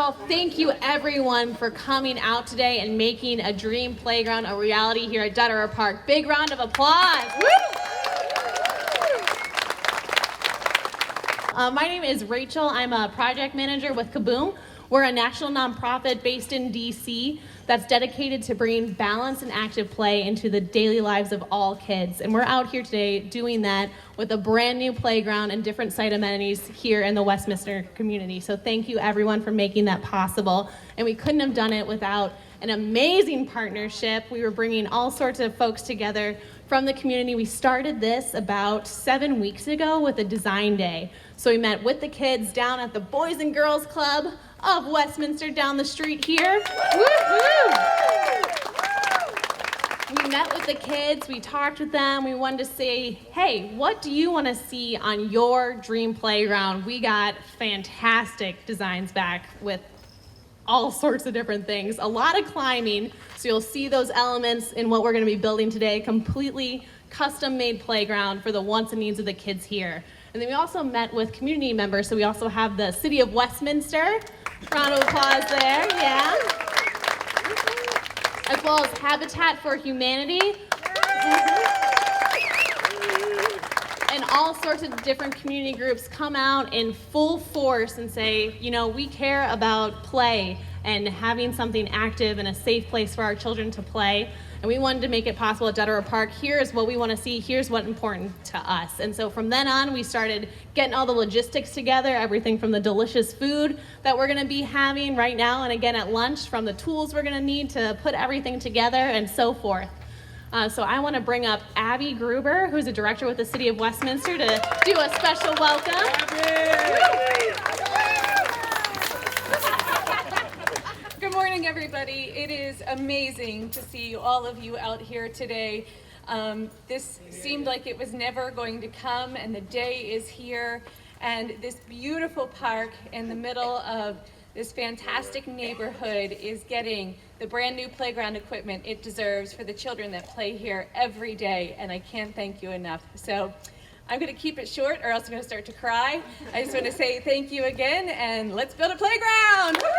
all, thank you everyone for coming out today and making a dream playground a reality here at Dutterer Park. Big round of applause. Woo! My name is Rachel. I'm a project manager with Kaboom. We're a national nonprofit based in DC that's dedicated to bringing balance and active play into the daily lives of all kids. And we're out here today doing that with a brand new playground and different site amenities here in the Westminster community. So thank you everyone for making that possible. And we couldn't have done it without an amazing partnership. We were bringing all sorts of folks together from the community. We started this about 7 weeks ago with a design day. So we met with the kids down at the Boys and Girls Club of Westminster down the street here. Woo-hoo! We met with the kids, we talked with them, we wanted to say, hey, what do you want to see on your dream playground? We got fantastic designs back with all sorts of different things. A lot of climbing, so you'll see those elements in what we're going to be building today, completely custom-made playground for the wants and needs of the kids here. And then we also met with community members, so we also have the City of Westminster. Round of applause there, yeah. As well as Habitat for Humanity. And all sorts of different community groups come out in full force and say, you know, we care about play and having something active and a safe place for our children to play. And we wanted to make it possible at Dutterer Park. Here's what we want to see. Here's what's important to us. And so from then on, we started getting all the logistics together, everything from the delicious food that we're going to be having right now and again at lunch, from the tools we're going to need to put everything together and so forth. So I want to bring up Abby Gruber, who's a director with the City of Westminster, to do a special welcome. Good morning, everybody. It is amazing to see all of you out here today. This seemed like it was never going to come, and the day is here. And this beautiful park in the middle of this fantastic neighborhood is getting the brand new playground equipment it deserves for the children that play here every day, and I can't thank you enough. So I'm going to keep it short or else I'm going to start to cry. I just want to say thank you again, and let's build a playground! Woo!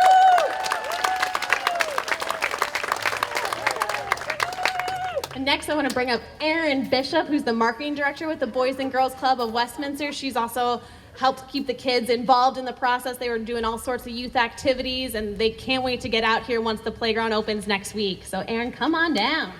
And next I want to bring up Erin Bishop, who's the marketing director with the Boys and Girls Club of Westminster. She's also helped keep the kids involved in the process. They were doing all sorts of youth activities, and they can't wait to get out here once the playground opens next week. So Erin, come on down.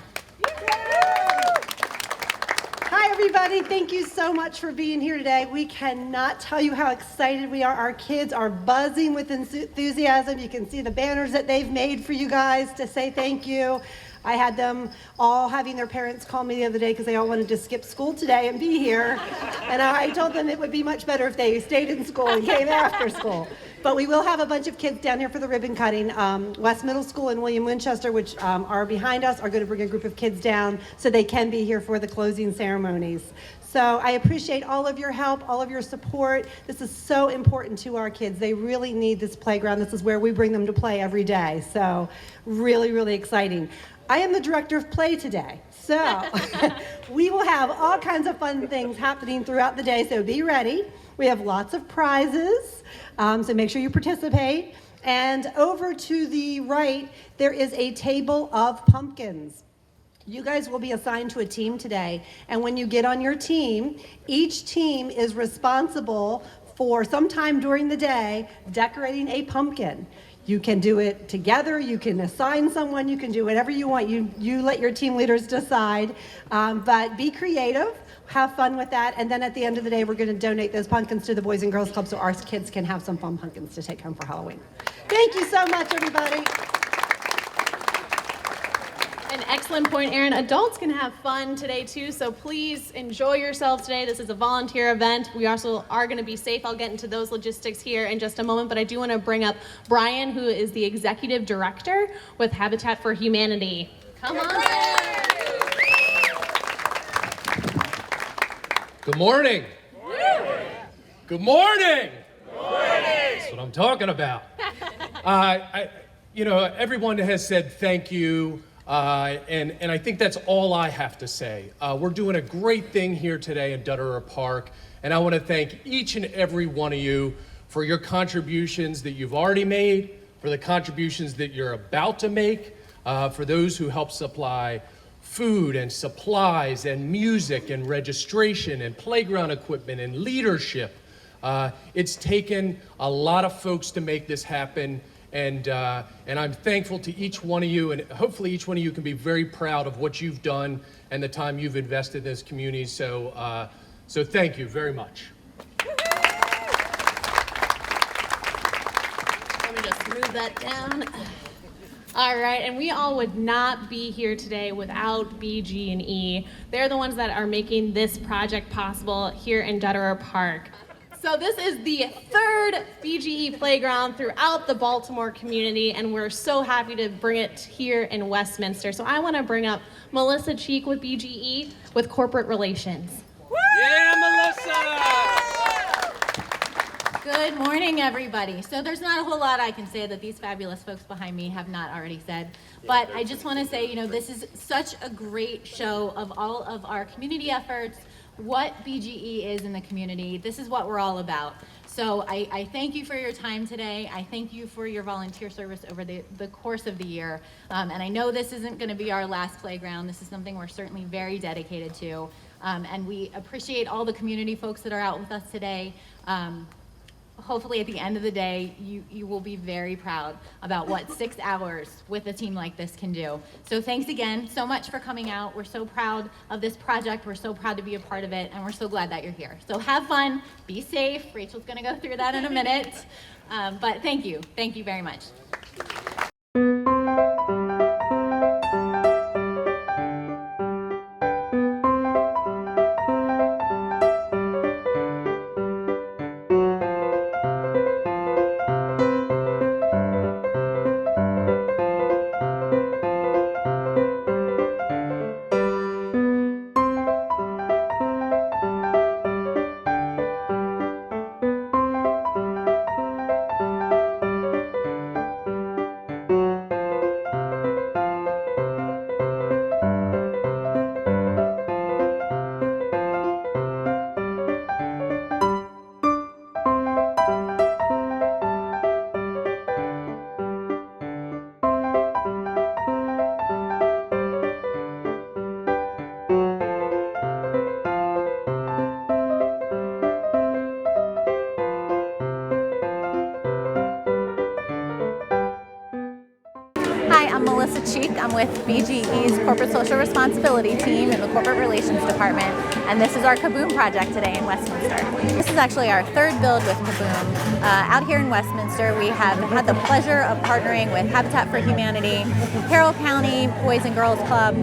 Hi everybody, thank you so much for being here today. We cannot tell you how excited we are. Our kids are buzzing with enthusiasm. You can see the banners that they've made for you guys to say thank you. I had them all having their parents call me the other day because they all wanted to skip school today and be here. And I told them it would be much better if they stayed in school and came after school. But we will have a bunch of kids down here for the ribbon cutting. West Middle School and William Winchester, which are behind us, are going to bring a group of kids down so they can be here for the closing ceremonies. So I appreciate all of your help, all of your support. This is so important to our kids. They really need this playground. This is where we bring them to play every day. So really, really exciting. I am the director of play today, so we will have all kinds of fun things happening throughout the day, so be ready. We have lots of prizes, so make sure you participate. And over to the right, there is a table of pumpkins. You guys will be assigned to a team today, and when you get on your team, each team is responsible for sometime during the day decorating a pumpkin. You can do it together, you can assign someone, you can do whatever you want. You let your team leaders decide, but be creative, have fun with that, and then at the end of the day, we're going to donate those pumpkins to the Boys and Girls Club so our kids can have some fun pumpkins to take home for Halloween. Thank you so much, everybody. An excellent point, Erin. Adults can have fun today too, so please enjoy yourselves today. This is a volunteer event. We also are going to be safe. I'll get into those logistics here in just a moment, but I do want to bring up Brian, who is the executive director with Habitat for Humanity. Come on. Good morning. Good morning. That's what I'm talking about. Everyone has said thank you. And I think that's all I have to say. We're doing a great thing here today in Dutterer Park, and I want to thank each and every one of you for your contributions that you've already made, for the contributions that you're about to make, for those who help supply food and supplies and music and registration and playground equipment and leadership. It's taken a lot of folks to make this happen, and I'm thankful to each one of you, and hopefully each one of you can be very proud of what you've done and the time you've invested in this community. So thank you very much. Let me just move that down. All right, and we all would not be here today without BG&E. They're the ones that are making this project possible here in Dutterer Park. So this is the third BGE playground throughout the Baltimore community, and we're so happy to bring it here in Westminster. So I want to bring up Melissa Cheek with BGE with Corporate Relations. Yeah, Melissa! Good morning, everybody. So there's not a whole lot I can say that these fabulous folks behind me have not already said, but I just want to say, you know, this is such a great show of all of our community efforts, what BGE is in the community. This is what we're all about. So I thank you for your time today. I thank you for your volunteer service over the course of the year. And I know this isn't going to be our last playground. This is something we're certainly very dedicated to. And we appreciate all the community folks that are out with us today. Hopefully at the end of the day, you will be very proud about what 6 hours with a team like this can do. So thanks again so much for coming out. We're so proud of this project. We're so proud to be a part of it, and we're so glad that you're here. So have fun, be safe. Rachel's gonna go through that in a minute. But thank you very much. Hi, I'm Melissa Cheek. I'm with BGE's Corporate Social Responsibility team in the Corporate Relations Department, and this is our Kaboom project today in Westminster. This is actually our third build with Kaboom. Out here in Westminster, we have had the pleasure of partnering with Habitat for Humanity, Carroll County Boys and Girls Club,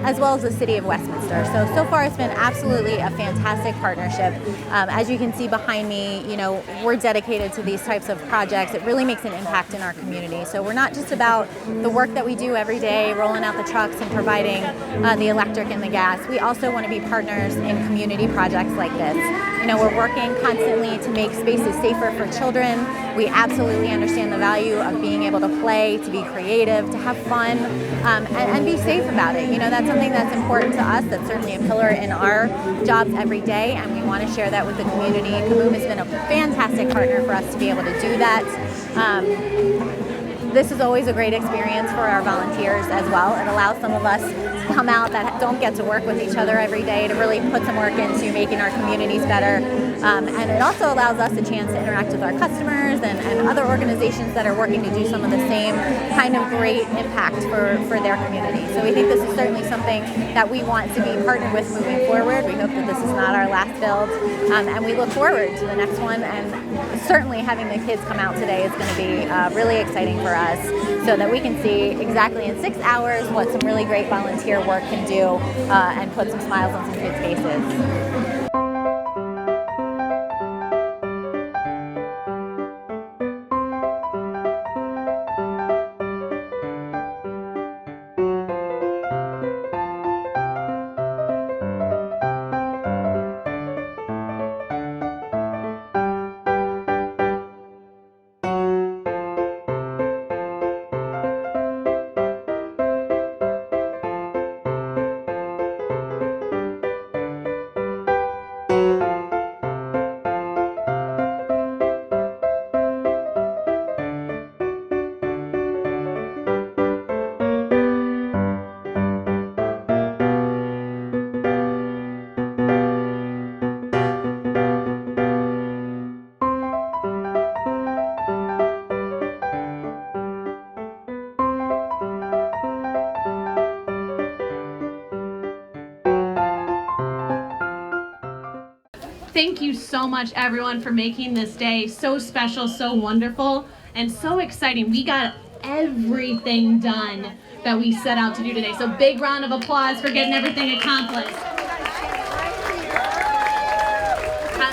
as well as the City of Westminster. So far it's been absolutely a fantastic partnership. As you can see behind me, you know, we're dedicated to these types of projects. It really makes an impact in our community. So we're not just about the work that we do every day, rolling out the trucks and providing the electric and the gas. We also want to be partners in community projects like this. You know, we're working constantly to make spaces safer for children. We absolutely understand the value of being able to play, to be creative, to have fun, and be safe about it. You know, that's something that's important to us. That's certainly a pillar in our jobs every day, and we want to share that with the community. Kaboom has been a fantastic partner for us to be able to do that. This is always a great experience for our volunteers as well. It allows some of us to come out that don't get to work with each other every day to really put some work into making our communities better. And it also allows us a chance to interact with our customers and other organizations that are working to do some of the same kind of great impact for their community. So we think this is certainly something that we want to be partnered with moving forward. We hope that this is not our last build, and we look forward to the next one. And certainly having the kids come out today is going to be really exciting for us, so that we can see exactly in 6 hours what some really great volunteer work can do and put some smiles on some kids' faces. Thank you so much, everyone, for making this day so special, so wonderful, and so exciting. We got everything done that we set out to do today. So big round of applause for getting everything accomplished.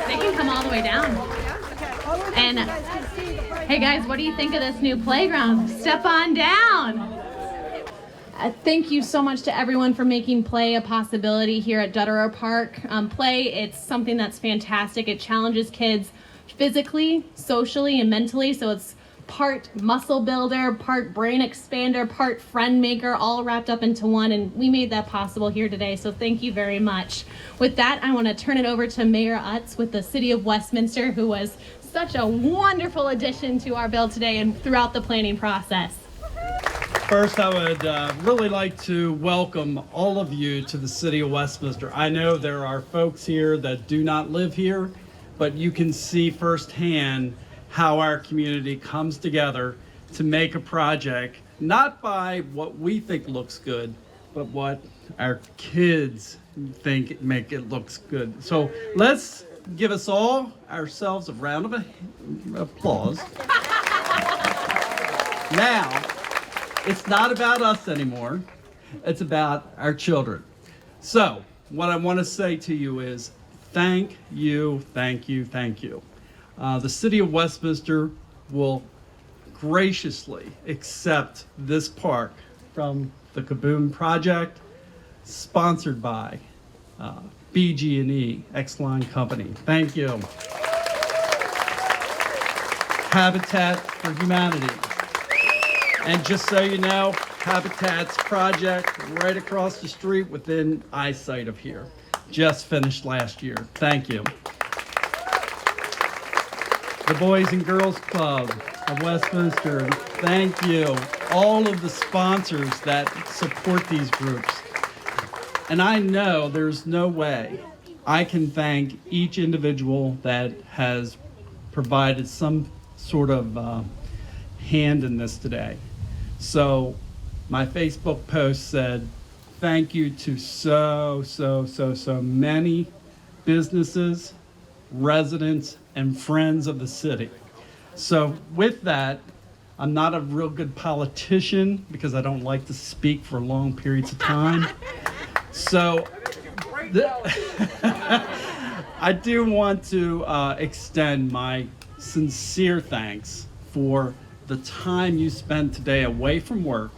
They can come all the way down. And hey guys, what do you think of this new playground? Step on down. Thank you so much to everyone for making play a possibility here at Dutterer Park. Play, it's something that's fantastic. It challenges kids physically, socially, and mentally. So it's part muscle builder, part brain expander, part friend maker, all wrapped up into one. And we made that possible here today. So thank you very much. With that, I want to turn it over to Mayor Utz with the City of Westminster, who was such a wonderful addition to our bill today and throughout the planning process. First, I would really like to welcome all of you to the City of Westminster. I know there are folks here that do not live here, but you can see firsthand how our community comes together to make a project, not by what we think looks good, but what our kids think make it looks good. So let's give us all ourselves a round of applause. Now, it's not about us anymore. It's about our children. So what I want to say to you is thank you, thank you, thank you. The City of Westminster will graciously accept this park from the Kaboom Project, sponsored by BG&E, X-Line Company. Thank you. Habitat for Humanity. And just so you know, Habitat's project right across the street within eyesight of here. Just finished last year. Thank you. The Boys and Girls Club of Westminster, thank you. All of the sponsors that support these groups. And I know there's no way I can thank each individual that has provided some sort of hand in this today. So my Facebook post said, thank you to so many businesses, residents, and friends of the city. So with that, I'm not a real good politician because I don't like to speak for long periods of time. So I do want to extend my sincere thanks for the time you spent today away from work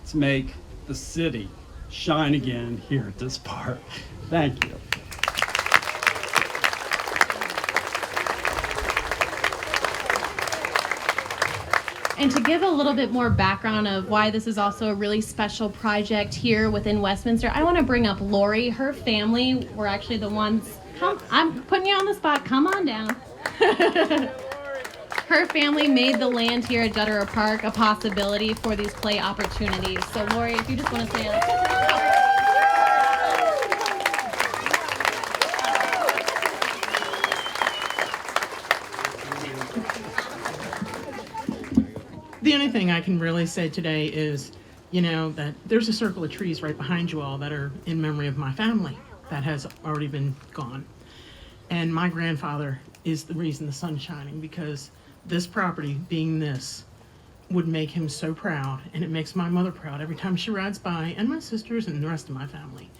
to make the city shine again here at this park. Thank you. And to give a little bit more background of why this is also a really special project here within Westminster, I want to bring up Lori. Her family were actually the ones, I'm putting you on the spot, come on down. Her family made the land here at Dutterer Park a possibility for these play opportunities. So Lori, if you just want to say The only thing I can really say today is, that there's a circle of trees right behind you all that are in memory of my family that has already been gone. And my grandfather is the reason the sun's shining, because this property, being this, would make him so proud, and it makes my mother proud every time she rides by, and my sisters and the rest of my family.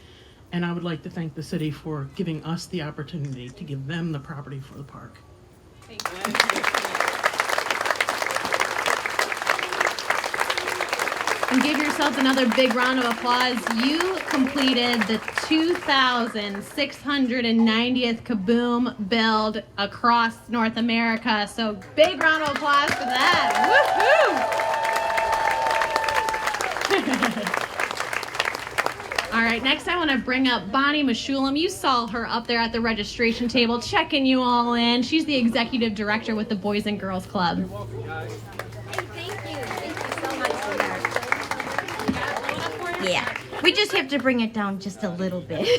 And I would like to thank the city for giving us the opportunity to give them the property for the park. Thank you. And give yourselves another big round of applause. You completed the 2,690th Kaboom build across North America. So big round of applause for that. Woohoo! All right, next I want to bring up Bonnie Mashulam. You saw her up there at the registration table checking you all in. She's the executive director with the Boys and Girls Club. You're welcome, guys. Thank you so much for that. Yeah, we just have to bring it down just a little bit.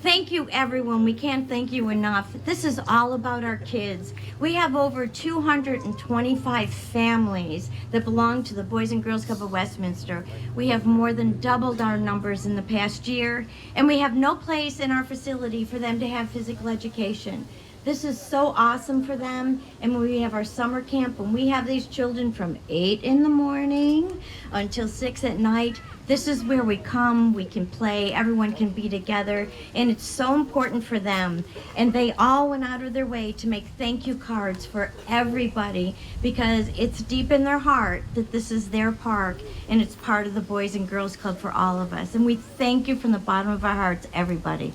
Thank you, everyone. We can't thank you enough. This is all about our kids. We have over 225 families that belong to the Boys and Girls Club of Westminster. We have more than doubled our numbers in the past year, and we have no place in our facility for them to have physical education. This is so awesome for them. And when we have our summer camp, when we have these children from 8 in the morning until 6 at night, this is where we come, we can play, everyone can be together, and it's so important for them. And they all went out of their way to make thank you cards for everybody, because it's deep in their heart that this is their park, and it's part of the Boys and Girls Club for all of us. And we thank you from the bottom of our hearts, everybody.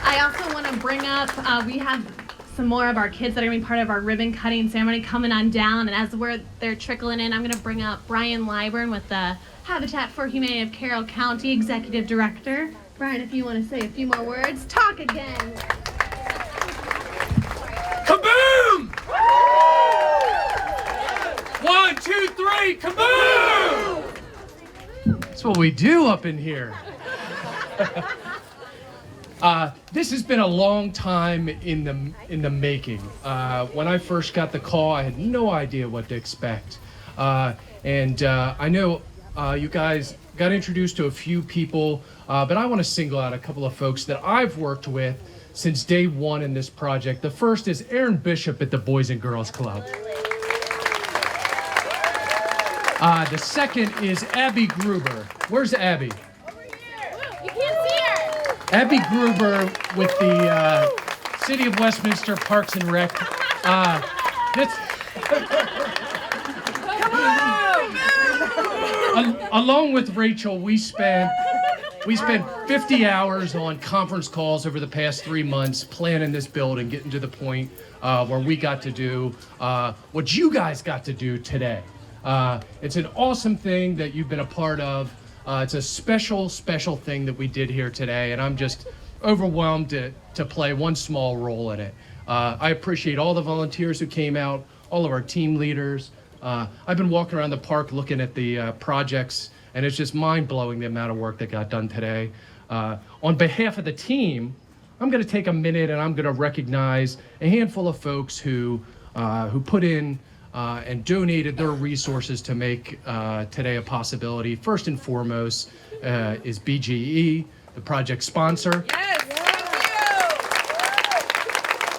I also want to bring up, we have some more of our kids that are going to be part of our ribbon cutting ceremony coming on down. And as they're trickling in, I'm going to bring up Brian Lyburn with the Habitat for Humanity of Carroll County Executive Director. Brian, if you want to say a few more words, talk again. Kaboom! 1, 2, 3, kaboom! That's what we do up in here. This has been a long time in the making. When I first got the call, I had no idea what to expect. I know you guys got introduced to a few people, but I want to single out a couple of folks that I've worked with since day one in this project. The first is Aaron Bishop at the Boys and Girls Club. The second is Abby Gruber. Where's Abby? You can't see her. Abby Gruber with the City of Westminster Parks and Rec. Along with Rachel, we spent 50 hours on conference calls over the past 3 months planning this build and getting to the point where we got to do what you guys got to do today. It's an awesome thing that you've been a part of. It's a special thing that we did here today, and I'm just overwhelmed to play one small role in it. I appreciate all the volunteers who came out, all of our team leaders. I've been walking around the park looking at the projects, and it's just mind-blowing the amount of work that got done today. On behalf of the team, I'm going to take a minute and I'm going to recognize a handful of folks who put in and donated their resources to make today a possibility. First and foremost is BGE, the project sponsor. Yes, thank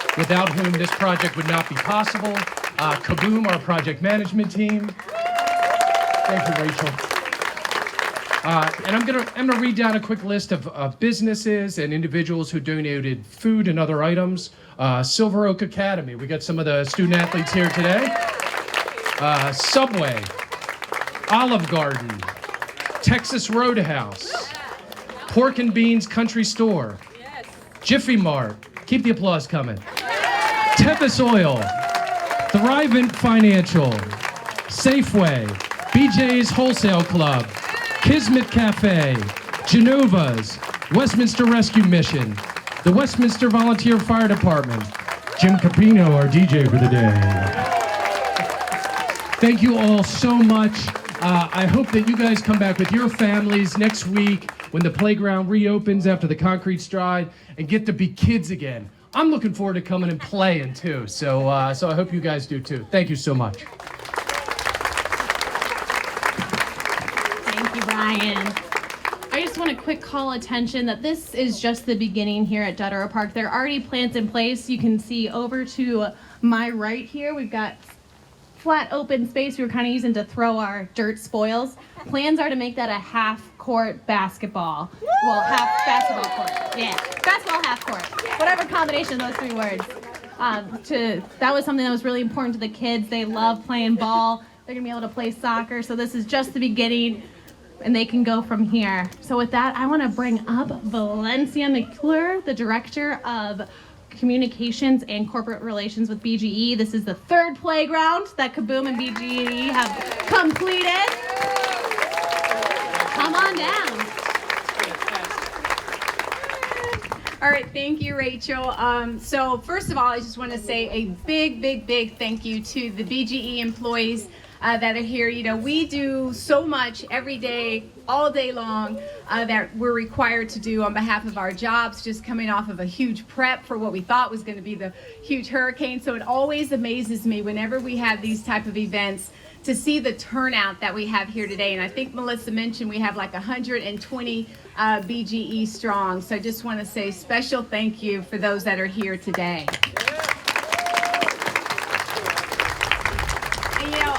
you. Without whom this project would not be possible. Kaboom, our project management team. Thank you, Rachel. And I'm gonna read down a quick list of businesses and individuals who donated food and other items. Silver Oak Academy, we got some of the student athletes here today. Subway, Olive Garden, Texas Roadhouse, Pork and Beans Country Store, Jiffy Mart, keep the applause coming, Tempest Oil, Thrivent Financial, Safeway, BJ's Wholesale Club, Kismet Cafe, Genova's, Westminster Rescue Mission, the Westminster Volunteer Fire Department, Jim Capino, our DJ for the day. Thank you all so much. I hope that you guys come back with your families next week when the playground reopens after the concrete stride and get to be kids again. I'm looking forward to coming and playing too. So I hope you guys do too. Thank you so much. Thank you, Brian. I just want to quick call attention that this is just the beginning here at Dutterer Park. There are already plans in place. You can see over to my right here, we've got flat open space we were kind of using to throw our dirt spoils. Plans are to make that a half-court basketball. Well, half basketball court. Yeah, basketball half court. Whatever combination of those three words. That was something that was really important to the kids. They love playing ball. They're gonna be able to play soccer. So this is just the beginning, and they can go from here. So with that, I want to bring up Valencia McClure, the director of Communications and Corporate Relations with BGE. This is the third playground that Kaboom and BGE have completed. Come on down. All right, thank you, Rachel. So first of all, I just want to say a big thank you to the BGE employees that are here. You know, we do so much every day, all day long, that we're required to do on behalf of our jobs, just coming off of a huge prep for what we thought was going to be the huge hurricane. So it always amazes me whenever we have these type of events to see the turnout that we have here today. And I think Melissa mentioned we have like 120 BGE strong. So I just want to say special thank you for those that are here today. And, you know,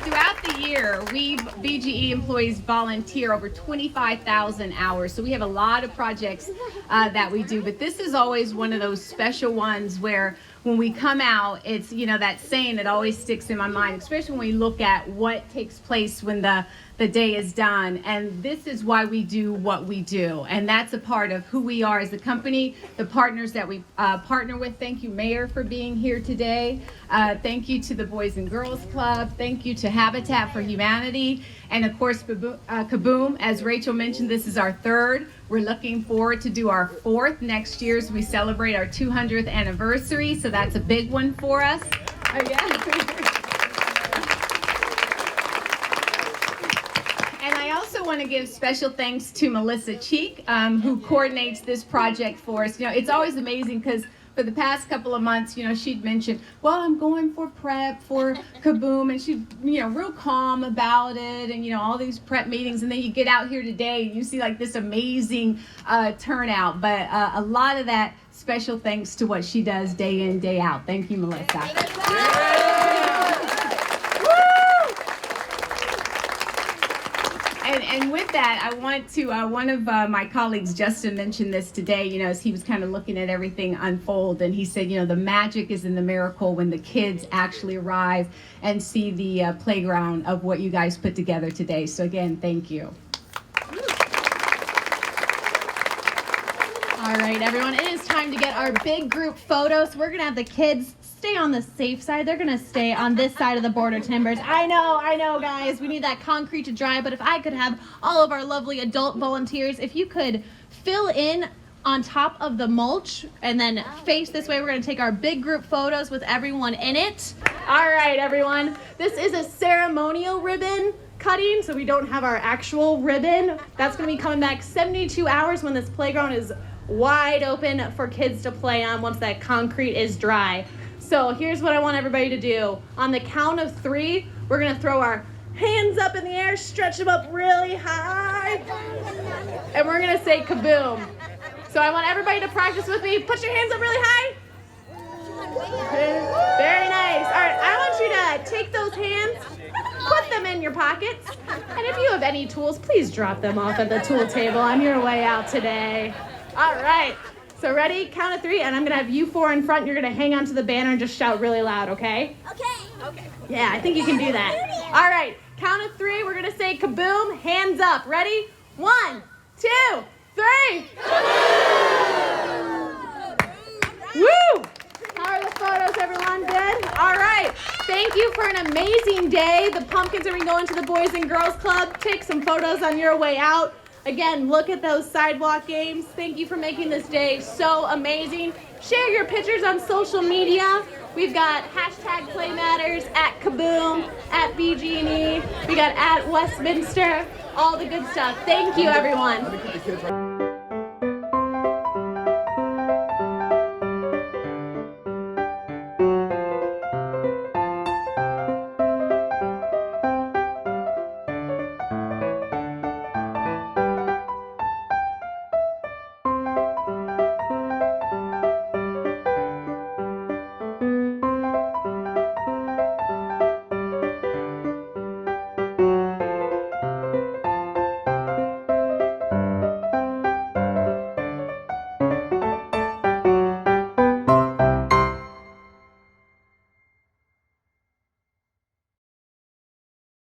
throughout the year, we BGE employees volunteer over 25,000 hours. So we have a lot of projects that we do, but this is always one of those special ones where when we come out, it's, you know, that saying that always sticks in my mind, especially when we look at what takes place when the day is done. And this is why we do what we do. And that's a part of who we are as a company, the partners that we partner with. Thank you, Mayor, for being here today. Thank you to the Boys and Girls Club. Thank you to Habitat for Humanity. And of course, Kaboom. As Rachel mentioned, this is our third. We're looking forward to do our fourth next year as we celebrate our 200th anniversary. So that's a big one for us. And I also want to give special thanks to Melissa Cheek, who coordinates this project for us. You know, it's always amazing because for the past couple of months, you know, she'd mentioned, well, I'm going for prep for Kaboom, and she'd, you know, real calm about it, and, you know, all these prep meetings, and then you get out here today and you see like this amazing turnout. But a lot of that special thanks to what she does day in, day out. Thank you, Melissa. And with that, I want to, one of my colleagues, Justin, mentioned this today, you know, as he was kind of looking at everything unfold, and he said, you know, the magic is in the miracle when the kids actually arrive and see the playground of what you guys put together today. So again, thank you. All right, everyone, it is time to get our big group photo. So we're going to have the kids stay on the safe side. They're going to stay on this side of the border timbers. I know, guys. We need that concrete to dry. But if I could have all of our lovely adult volunteers, if you could fill in on top of the mulch and then face this way, we're going to take our big group photos with everyone in it. All right, everyone. This is a ceremonial ribbon cutting, so we don't have our actual ribbon. That's going to be coming back 72 hours when this playground is wide open for kids to play on once that concrete is dry. So here's what I want everybody to do. On the count of 3, we're going to throw our hands up in the air, stretch them up really high, and we're going to say kaboom. So I want everybody to practice with me. Put your hands up really high. Very nice. All right, I want you to take those hands, put them in your pockets, and if you have any tools, please drop them off at the tool table on your way out today. All right, so ready? Count of 3, and I'm gonna have you 4 in front. You're gonna hang on to the banner and just shout really loud, okay? Okay. Yeah, I think you can do that. All right, count of 3, we're gonna say kaboom, hands up. Ready? 1, 2, 3. Woo! How are the photos, everyone? Good? All right. Thank you for an amazing day. The pumpkins are going to the Boys and Girls Club. Take some photos on your way out. Again, look at those sidewalk games. Thank you for making this day so amazing. Share your pictures on social media. We've got #PlayMatters, @Kaboom, @BG&E. We got @Westminster, all the good stuff. Thank you, everyone.